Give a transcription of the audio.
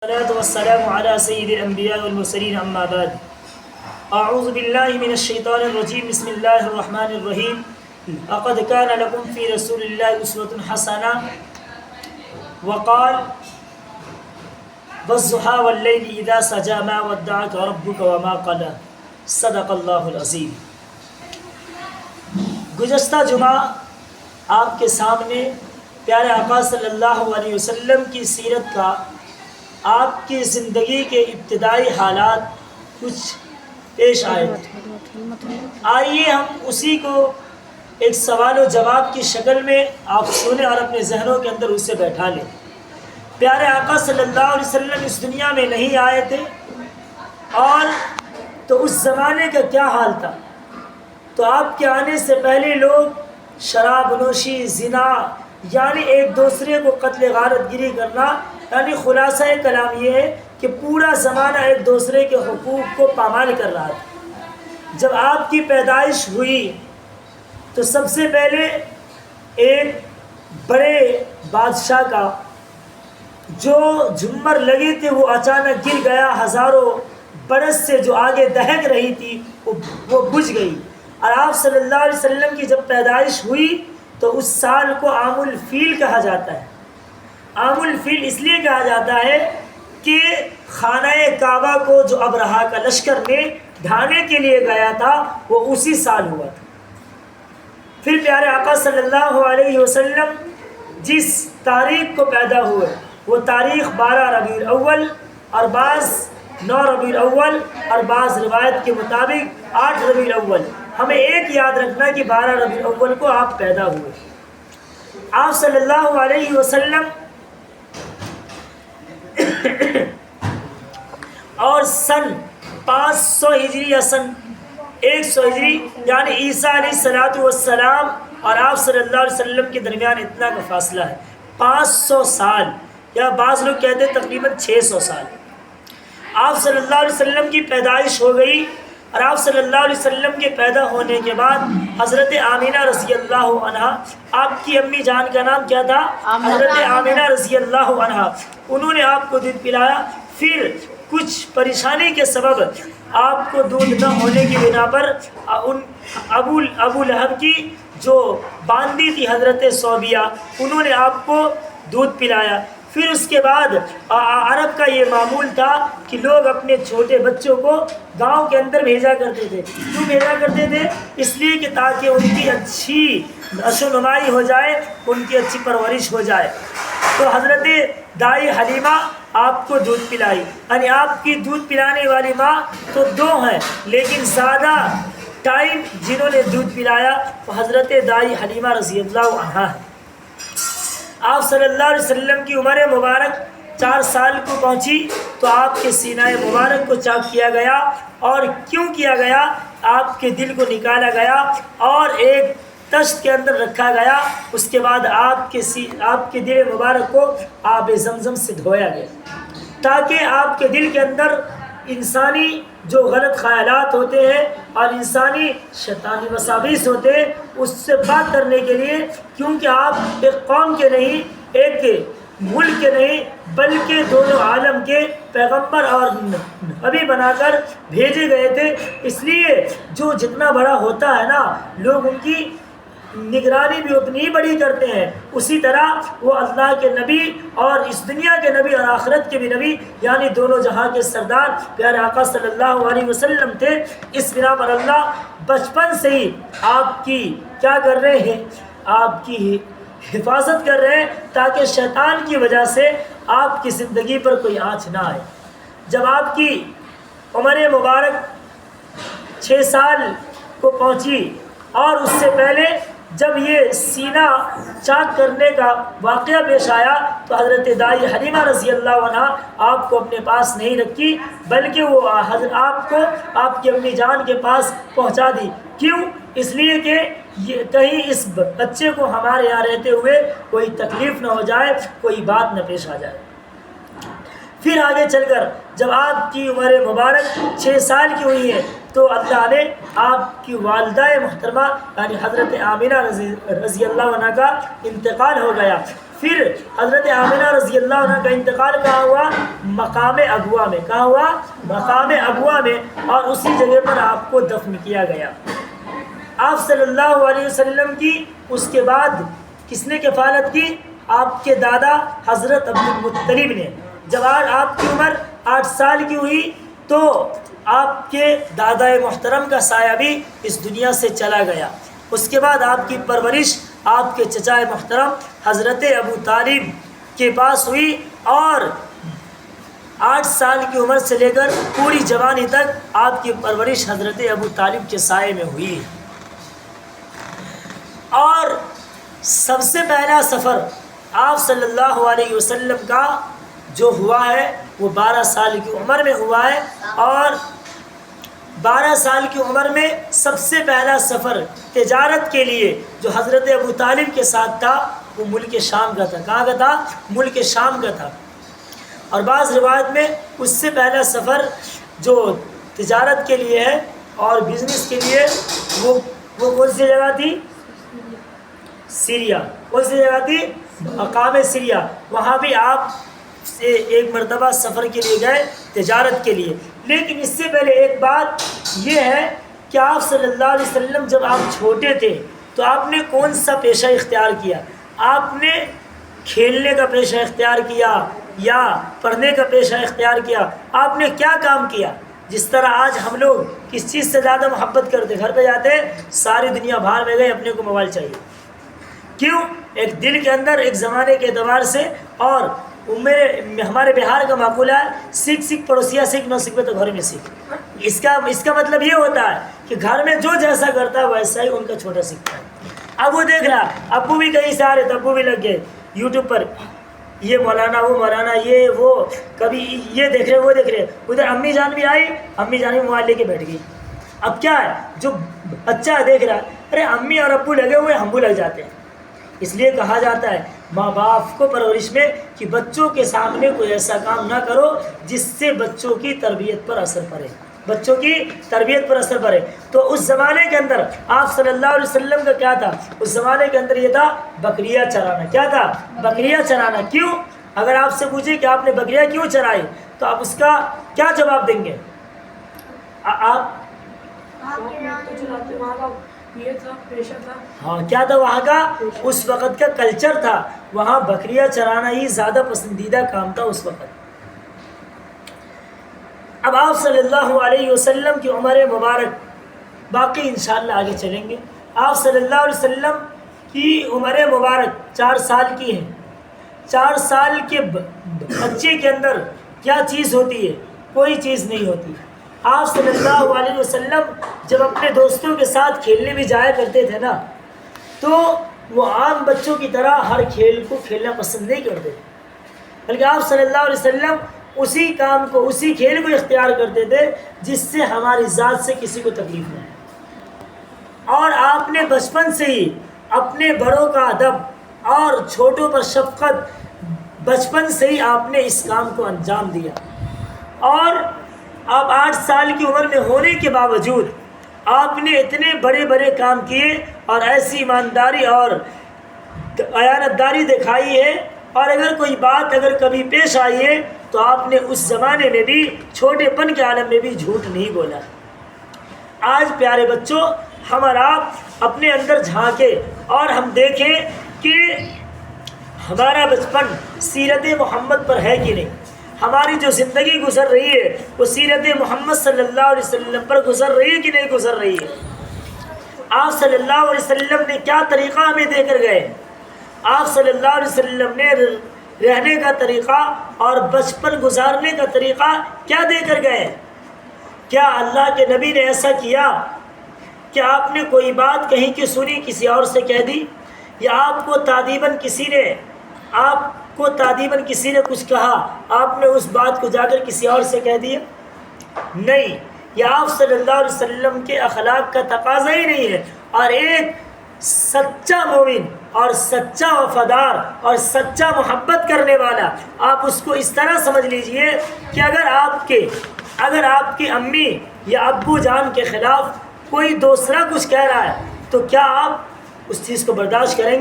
الصلاة والسلام على سيد الأنبياء والمرسلين أما بعد أعوذ بالله من الشيطان الرجيم بسم الله الرحمن الرحيم لقد كان لكم في رسول الله أسوة حسنة وقال والضحى والليل إذا سجى ما ودعك ربك وما قلى صدق الله العظيم۔ گزشتہ جمعہ آپ کے سامنے پیارے آقا صلی اللہ علیہ وسلم کی سیرت کا، آپ کی زندگی کے ابتدائی حالات کچھ پیش آئے تھے۔ آئیے ہم اسی کو ایک سوال و جواب کی شکل میں آپ سنیں اور اپنے ذہنوں کے اندر اسے بیٹھا لیں۔ پیارے آقا صلی اللہ علیہ وسلم اس دنیا میں نہیں آئے تھے، اور تو اس زمانے کا کیا حال تھا؟ تو آپ کے آنے سے پہلے لوگ شراب نوشی، زنا، یعنی ایک دوسرے کو قتل غارت گری کرنا، یعنی خلاصہ کلام یہ ہے کہ پورا زمانہ ایک دوسرے کے حقوق کو پامال کر رہا تھا۔ جب آپ کی پیدائش ہوئی تو سب سے پہلے ایک بڑے بادشاہ کا جو جھمر لگے تھے وہ اچانک گر گیا، ہزاروں برس سے جو آگے دہک رہی تھی وہ بجھ گئی۔ اور آپ صلی اللہ علیہ وسلم کی جب پیدائش ہوئی تو اس سال کو عام الفیل کہا جاتا ہے۔ عام الفیل اس لیے کہا جاتا ہے کہ خانہ کعبہ کو جو ابرہہ کا لشکر نے ڈھانے کے لیے گیا تھا وہ اسی سال ہوا تھا۔ پھر پیارے آقا صلی اللہ علیہ وسلم جس تاریخ کو پیدا ہوئے وہ تاریخ 12 ربیع الاول، اور بعض 9 ربیع الاول، اور بعض روایت کے مطابق 8 ربیع الاول۔ ہمیں ایک یاد رکھنا کہ 12 ربیع الاول کو آپ پیدا ہوئے۔ آپ صلی اللہ علیہ وسلم اور سن 500 ہجری یا سن 100 ہجری، یعنی عیسیٰ علیہ السلام اور آپ صلی اللہ علیہ وسلم کے درمیان اتنا کا فاصلہ ہے، 500 سال، یا بعض لوگ کہتے ہیں تقریباً 600 سال۔ آپ صلی اللہ علیہ وسلم کی پیدائش ہو گئی، اور آپ صلی اللہ علیہ وسلم کے پیدا ہونے کے بعد حضرت آمینہ رضی اللہ عنہا، آپ کی امی جان کا نام کیا تھا؟ حضرت آمینہ رضی اللہ عنہا، انہوں نے آپ کو دودھ پلایا۔ پھر کچھ پریشانی کے سبب آپ کو دودھ نہ ہونے کی بنا پر ابو لہب کی جو باندی تھی حضرت صوبیہ، انہوں نے آپ کو دودھ پلایا۔ پھر اس کے بعد عرب کا یہ معمول تھا کہ لوگ اپنے چھوٹے بچوں کو گاؤں کے اندر بھیجا کرتے تھے۔ کیوں بھیجا کرتے تھے؟ اس لیے کہ تاکہ ان کی اچھی نشو و نمائی ہو جائے، ان کی اچھی پرورش ہو جائے۔ تو حضرت دائی حلیمہ آپ کو دودھ پلائی، یعنی آپ کی دودھ پلانے والی ماں تو 2 ہیں، لیکن زیادہ ٹائم جنہوں نے دودھ پلایا وہ حضرت دائی حلیمہ رضی اللہ عنہا ہے۔ آپ صلی اللہ علیہ وسلم کی عمر مبارک 4 سال کو پہنچی تو آپ کے سینہ مبارک کو چاک کیا گیا، اور کیوں کیا گیا؟ آپ کے دل کو نکالا گیا اور ایک تشت کے اندر رکھا گیا۔ اس کے بعد آپ کے دل مبارک کو آب زمزم سے دھویا گیا، تاکہ آپ کے دل کے اندر انسانی جو غلط خیالات ہوتے ہیں اور انسانی شیطانی وساوس ہوتے ہیں اس سے پاک کرنے کے لیے، کیونکہ آپ ایک قوم کے نہیں، ایک ملک کے نہیں، بلکہ دونوں عالم کے پیغمبر اور نبی بنا کر بھیجے گئے تھے۔ اس لیے جو جتنا بڑا ہوتا ہے نا، لوگ ان کی نگرانی بھی اتنی ہی بڑی کرتے ہیں۔ اسی طرح وہ اللہ کے نبی اور اس دنیا کے نبی اور آخرت کے بھی نبی، یعنی دونوں جہاں کے سردار پیارے آقا صلی اللہ علیہ وسلم تھے۔ اس بنا پر اللہ بچپن سے ہی آپ کی کیا کر رہے ہیں؟ آپ کی حفاظت کر رہے ہیں، تاکہ شیطان کی وجہ سے آپ کی زندگی پر کوئی آنچ نہ آئے۔ جب آپ کی عمر مبارک 6 سال کو پہنچی، اور اس سے پہلے جب یہ سینہ چاک کرنے کا واقعہ پیش آیا تو حضرت دائی حلیمہ رضی اللہ عنہا آپ کو اپنے پاس نہیں رکھی، بلکہ وہ آپ کو آپ کی امی جان کے پاس پہنچا دی۔ کیوں؟ اس لیے کہ کہیں اس بچے کو ہمارے یہاں رہتے ہوئے کوئی تکلیف نہ ہو جائے، کوئی بات نہ پیش آ جائے۔ پھر آگے چل کر جب آپ کی عمر مبارک 6 سال کی ہوئی ہے تو اللہ نے آپ کی والدہ محترمہ یعنی حضرت آمینہ رضی اللہ عنہا کا انتقال ہو گیا۔ پھر حضرت آمنہ رضی اللہ عنہ کا انتقال کہاں ہوا؟ مقام ابوا میں. کہاں ہوا؟ مقام ابوا میں. اور اسی جگہ پر آپ کو دفن کیا گیا. آپ صلی اللہ علیہ وسلم کی اس کے بعد کس نے کفالت کی؟ آپ کے دادا حضرت عبدالمطلب نے. جب آپ کی عمر 8 سال کی ہوئی تو آپ کے دادا محترم کا سایہ بھی اس دنیا سے چلا گیا. اس کے بعد آپ کی پرورش آپ کے چچا محترم حضرت ابو طالب کے پاس ہوئی اور 8 سال کی عمر سے لے کر پوری جوانی تک آپ کی پرورش حضرت ابو طالب کے سائے میں ہوئی. اور سب سے پہلا سفر آپ صلی اللہ علیہ وسلم کا جو ہوا ہے وہ 12 سال کی عمر میں ہوا ہے. اور 12 سال کی عمر میں سب سے پہلا سفر تجارت کے لیے جو حضرت ابو طالب کے ساتھ تھا وہ ملک شام کا تھا. کہاں کا تھا؟ ملک شام کا تھا. اور بعض روایت میں اس سے پہلا سفر جو تجارت کے لیے ہے اور بزنس کے لیے وہ کون سی جگہ تھی؟ سیریا. کون سی جگہ تھی؟ مقام سیریا. وہاں بھی آپ سے ایک مرتبہ سفر کے لیے گئے تجارت کے لیے. لیکن اس سے پہلے ایک بات یہ ہے کہ آپ صلی اللہ علیہ وسلم جب آپ چھوٹے تھے تو آپ نے کون سا پیشہ اختیار کیا؟ آپ نے کھیلنے کا پیشہ اختیار کیا یا پڑھنے کا پیشہ اختیار کیا؟ آپ نے کیا کام کیا؟ جس طرح آج ہم لوگ کس چیز سے زیادہ محبت کرتے؟ گھر پہ جاتے ساری دنیا باہر میں گئے، اپنے کو موبائل چاہیے. کیوں؟ ایک دل کے اندر ایک زمانے کے اعتبار سے. اور ہمارے بہار کا مقولہ ہے سیکھ پڑوسیا سیکھ نہ سیکھ تو گھر میں سیکھ. اس کا مطلب یہ ہوتا ہے کہ گھر میں جو جیسا کرتا ہے ویسا ہی ان کا چھوٹا سیکھتا ہے. اب وہ دیکھ رہا ابو بھی کہیں سے آ رہے تو ابو بھی لگ گئے یوٹیوب پر یہ مولانا وہ مولانا یہ وہ، کبھی یہ دیکھ رہے وہ دیکھ رہے. ادھر امی جان بھی آئی، امی جان بھی موبائل لے کے بیٹھ گئی. اب کیا ہے جو بچہ دیکھ رہا ہے ارے امی اور ابو لگے ہوئے ہم بھی لگ جاتے ہیں. اس لیے کہا جاتا ہے ماں باپ کو پرورش میں کہ بچوں کے سامنے کوئی ایسا کام نہ کرو جس سے بچوں کی تربیت پر اثر پڑے، بچوں کی تربیت پر اثر پڑے. تو اس زمانے کے اندر آپ صلی اللہ علیہ وسلم کا کیا تھا؟ اس زمانے کے اندر یہ تھا بکریاں چرانا. کیا تھا؟ بکریاں چرانا. کیوں؟ اگر آپ سے پوچھے کہ آپ نے بکریاں کیوں چرائی تو آپ اس کا کیا جواب دیں گے؟ آپ ہاں کیا تھا وہاں کا؟ اس وقت کا کلچر تھا، وہاں بکریاں چرانا ہی زیادہ پسندیدہ کام تھا اس وقت. اب آپ صلی اللہ علیہ وسلم کی عمر مبارک باقی انشاءاللہ آگے چلیں گے. آپ صلی اللہ علیہ وسلم کی عمر مبارک 4 سال کی ہے. 4 سال کے بچے کے اندر کیا چیز ہوتی ہے؟ کوئی چیز نہیں ہوتی. آپ صلی اللہ علیہ وسلم جب اپنے دوستوں کے ساتھ کھیلنے بھی جایا کرتے تھے نا تو وہ عام بچوں کی طرح ہر کھیل کو کھیلنا پسند نہیں کرتے، بلکہ آپ صلی اللہ علیہ وسلم اسی کام کو اسی کھیل کو اختیار کرتے تھے جس سے ہماری ذات سے کسی کو تکلیف نہ ہے. اور آپ نے بچپن سے ہی اپنے بڑوں کا ادب اور چھوٹوں پر شفقت بچپن سے ہی آپ نے اس کام کو انجام دیا. اور آپ 8 سال کی عمر میں ہونے کے باوجود آپ نے اتنے بڑے بڑے کام کیے اور ایسی ایمانداری اور دیانتداری دکھائی ہے. اور اگر کوئی بات اگر کبھی پیش آئی ہے تو آپ نے اس زمانے میں بھی چھوٹے پن کے عالم میں بھی جھوٹ نہیں بولا. آج پیارے بچوں ہم اور آپ اپنے اندر جھانکے اور ہم دیکھیں کہ ہمارا بچپن سیرت محمد پر ہے کہ نہیں. ہماری جو زندگی گزر رہی ہے وہ سیرت محمد صلی اللہ علیہ وسلم پر گزر رہی ہے کہ نہیں گزر رہی ہے. آپ صلی اللہ علیہ وسلم نے کیا طریقہ ہمیں دے کر گئے؟ آپ صلی اللہ علیہ وسلم نے رہنے کا طریقہ اور بچپن گزارنے کا طریقہ کیا دے کر گئے؟ کیا اللہ کے نبی نے ایسا کیا کہ آپ نے کوئی بات کہیں کی سنی کسی اور سے کہہ دی، یا آپ کو تادیباً کسی نے کچھ کہا آپ نے اس بات کو جا کر کسی اور سے کہہ دیا؟ نہیں، یہ آپ صلی اللہ علیہ وسلم کے اخلاق کا تقاضا ہی نہیں ہے. اور ایک سچا مومن اور سچا وفادار اور سچا محبت کرنے والا آپ اس کو اس طرح سمجھ لیجئے کہ اگر آپ کی امی یا ابو جان کے خلاف کوئی دوسرا کچھ کہہ رہا ہے تو کیا آپ اس چیز کو برداشت کریں گے؟